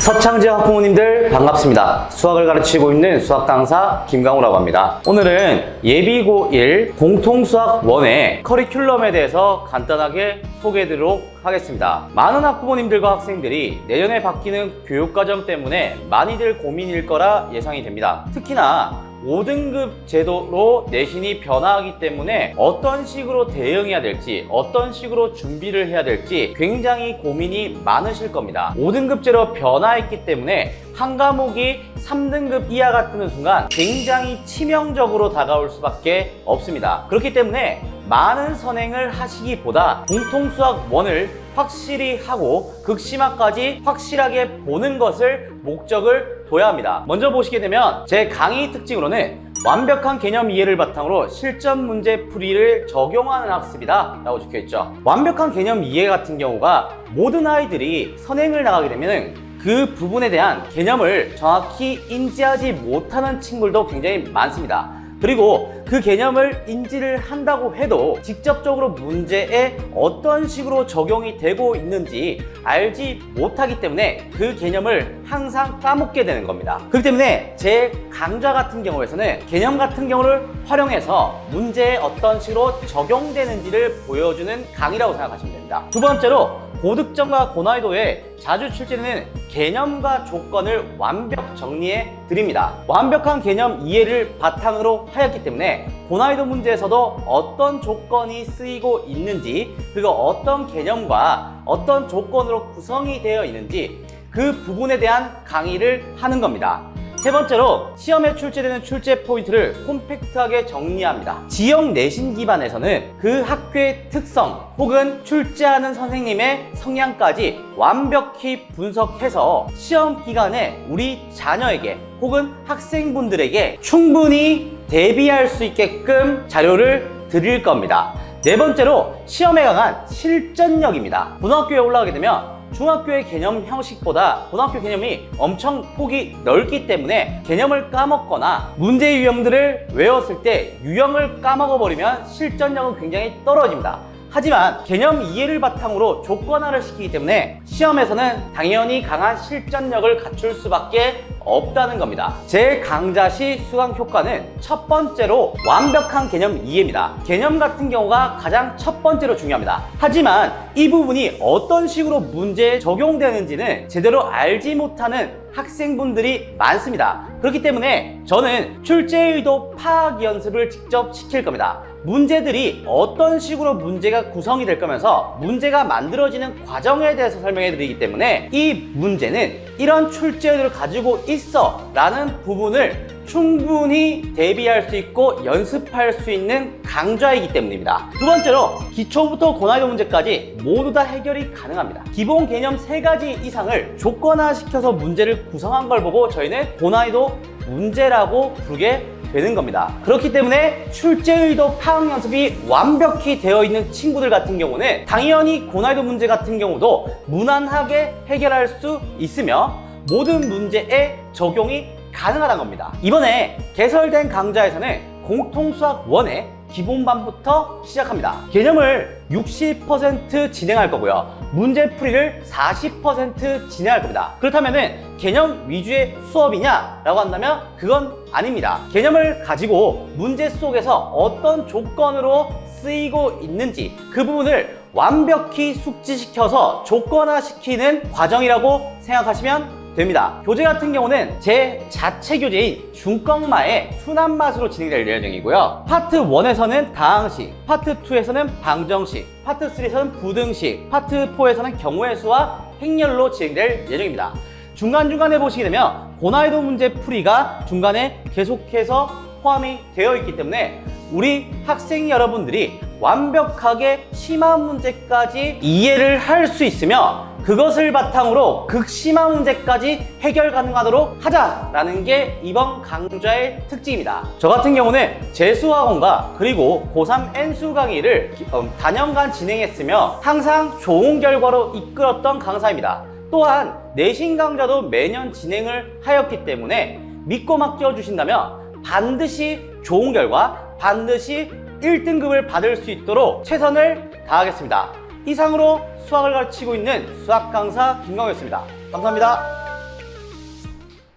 서창재 학부모님들 반갑습니다. 수학을 가르치고 있는 수학 강사 김강우라고 합니다. 오늘은 예비고 1 공통수학 1의 커리큘럼에 대해서 간단하게 소개해드리도록 하겠습니다. 많은 학부모님들과 학생들이 내년에 바뀌는 교육과정 때문에 많이들 고민일 거라 예상이 됩니다. 특히나 5등급 제도로 내신이 변화하기 때문에 어떤 식으로 대응해야 될지, 어떤 식으로 준비를 해야 될지 굉장히 고민이 많으실 겁니다. 5등급제로 변화했기 때문에 한 과목이 3등급 이하가 뜨는 순간 굉장히 치명적으로 다가올 수밖에 없습니다. 그렇기 때문에 많은 선행을 하시기보다 공통수학 1을 확실히 하고 극심화까지 확실하게 보는 것을 목적을 둬야 합니다. 먼저 보시게 되면 제 강의 특징으로는 완벽한 개념 이해를 바탕으로 실전 문제 풀이를 적용하는 학습이다 라고 적혀있죠. 완벽한 개념 이해 같은 경우가 모든 아이들이 선행을 나가게 되면 그 부분에 대한 개념을 정확히 인지하지 못하는 친구들도 굉장히 많습니다. 그리고 그 개념을 인지를 한다고 해도 직접적으로 문제에 어떤 식으로 적용이 되고 있는지 알지 못하기 때문에 그 개념을 항상 까먹게 되는 겁니다. 그렇기 때문에 제 강좌 같은 경우에서는 개념 같은 경우를 활용해서 문제에 어떤 식으로 적용되는지를 보여주는 강의라고 생각하시면 됩니다. 두 번째로 고득점과 고난이도에 자주 출제되는 개념과 조건을 완벽 정리해 드립니다. 완벽한 개념 이해를 바탕으로 하였기 때문에 고난이도 문제에서도 어떤 조건이 쓰이고 있는지, 그리고 어떤 개념과 어떤 조건으로 구성이 되어 있는지 그 부분에 대한 강의를 하는 겁니다. 세 번째로 시험에 출제되는 출제 포인트를 콤팩트하게 정리합니다. 지역 내신 기반에서는 그 학교의 특성 혹은 출제하는 선생님의 성향까지 완벽히 분석해서 시험 기간에 우리 자녀에게 혹은 학생분들에게 충분히 대비할 수 있게끔 자료를 드릴 겁니다. 네 번째로 시험에 강한 실전력입니다. 고등학교에 올라가게 되면 중학교의 개념 형식보다 고등학교 개념이 엄청 폭이 넓기 때문에 개념을 까먹거나 문제 유형들을 외웠을 때 유형을 까먹어버리면 실전력은 굉장히 떨어집니다. 하지만 개념 이해를 바탕으로 조건화를 시키기 때문에 시험에서는 당연히 강한 실전력을 갖출 수밖에 없다는 겁니다. 제 강좌 시 수강 효과는 첫 번째로 완벽한 개념 이해입니다. 개념 같은 경우가 가장 첫 번째로 중요합니다. 하지만 이 부분이 어떤 식으로 문제에 적용되는지는 제대로 알지 못하는 학생분들이 많습니다. 그렇기 때문에 저는 출제 의도 파악 연습을 직접 시킬 겁니다. 문제들이 어떤 식으로 문제가 구성이 될 거면서 문제가 만들어지는 과정에 대해서 설명해 드리기 때문에 이 문제는 이런 출제 의도를 가지고 있어 라는 부분을 충분히 대비할 수 있고 연습할 수 있는 강좌이기 때문입니다. 두 번째로 기초부터 고난이도 문제까지 모두 다 해결이 가능합니다. 기본 개념 3가지 이상을 조건화시켜서 문제를 구성한 걸 보고 저희는 고난이도 문제라고 부르게 되는 겁니다. 그렇기 때문에 출제 의도 파악 연습이 완벽히 되어 있는 친구들 같은 경우는 당연히 고난이도 문제 같은 경우도 무난하게 해결할 수 있으며 모든 문제에 적용이 가능하다는 겁니다. 이번에 개설된 강좌에서는 공통수학 1의 기본반부터 시작합니다. 개념을 60% 진행할 거고요. 문제풀이를 40% 진행할 겁니다. 그렇다면 개념 위주의 수업이냐? 라고 한다면 그건 아닙니다. 개념을 가지고 문제 속에서 어떤 조건으로 쓰이고 있는지 그 부분을 완벽히 숙지시켜서 조건화시키는 과정이라고 생각하시면 됩니다. 교재 같은 경우는 제 자체 교재인 중꺾마의 순한 맛으로 진행될 예정이고요. 파트 1에서는 다항식, 파트 2에서는 방정식, 파트 3에서는 부등식, 파트 4에서는 경우의 수와 행렬로 진행될 예정입니다. 중간중간에 보시게 되면 고난이도 문제 풀이가 중간에 계속해서 포함이 되어 있기 때문에 우리 학생 여러분들이 완벽하게 심화 문제까지 이해를 할 수 있으며 그것을 바탕으로 극심화 문제까지 해결 가능하도록 하자라는 게 이번 강좌의 특징입니다. 저 같은 경우는 재수학원과 그리고 고3 N수 강의를 단연간 진행했으며 항상 좋은 결과로 이끌었던 강사입니다. 또한 내신 강좌도 매년 진행을 하였기 때문에 믿고 맡겨주신다면 반드시 좋은 결과, 반드시 1등급을 받을 수 있도록 최선을 다하겠습니다. 이상으로 수학을 가르치고 있는 수학 강사 김강우였습니다. 감사합니다.